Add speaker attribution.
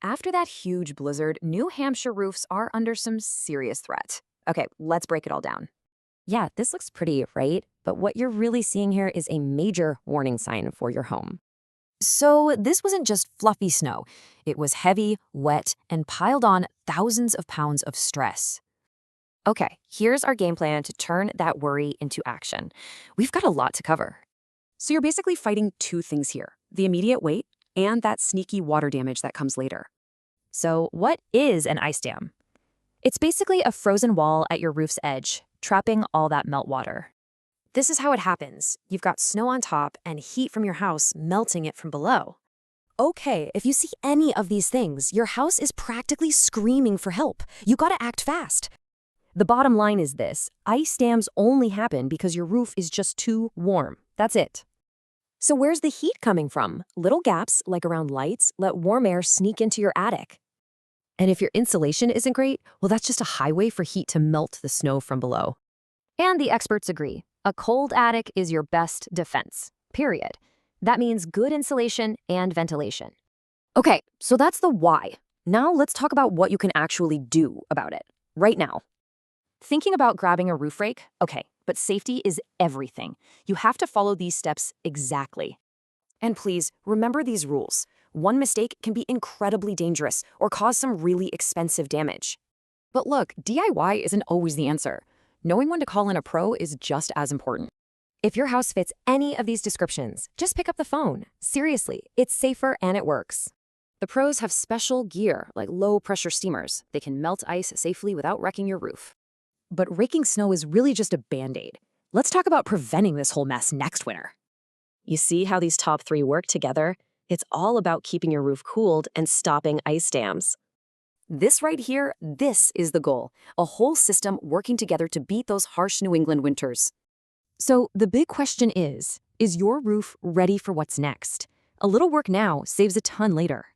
Speaker 1: After that huge blizzard, New Hampshire roofs are under some serious threat. Okay, let's break it all down.
Speaker 2: Yeah, this looks pretty, right? But what you're really seeing here is a major warning sign for your home.
Speaker 1: So this wasn't just fluffy snow. It was heavy, wet, and piled on thousands of pounds of stress.
Speaker 2: Okay, here's our game plan to turn that worry into action. We've got a lot to cover.
Speaker 1: So you're basically fighting two things here, the immediate weight and that sneaky water damage that comes later.
Speaker 2: So what is an ice dam? It's basically a frozen wall at your roof's edge, trapping all that meltwater.
Speaker 1: This is how it happens. You've got snow on top and heat from your house melting it from below. Okay, if you see any of these things, your house is practically screaming for help. You gotta act fast.
Speaker 2: The bottom line is this: ice dams only happen because your roof is just too warm. That's it.
Speaker 1: So where's the heat coming from? Little gaps, like around lights, let warm air sneak into your attic.
Speaker 2: And if your insulation isn't great, well, that's just a highway for heat to melt the snow from below. And the experts agree. A cold attic is your best defense, period. That means good insulation and ventilation.
Speaker 1: Okay, so that's the why. Now let's talk about what you can actually do about it, right now.
Speaker 2: Thinking about grabbing a roof rake? Okay, but safety is everything. You have to follow these steps exactly.
Speaker 1: And please, remember these rules. One mistake can be incredibly dangerous or cause some really expensive damage. But look, DIY isn't always the answer. Knowing when to call in a pro is just as important.
Speaker 2: If your house fits any of these descriptions, just pick up the phone. Seriously, it's safer and it works.
Speaker 1: The pros have special gear like low-pressure steamers. They can melt ice safely without wrecking your roof. But raking snow is really just a band-aid. Let's talk about preventing this whole mess next winter. You see how these top three work together? It's all about keeping your roof cooled and stopping ice dams. This right here, this is the goal. A whole system working together to beat those harsh New England winters.
Speaker 2: So the big question is your roof ready for what's next? A little work now saves a ton later.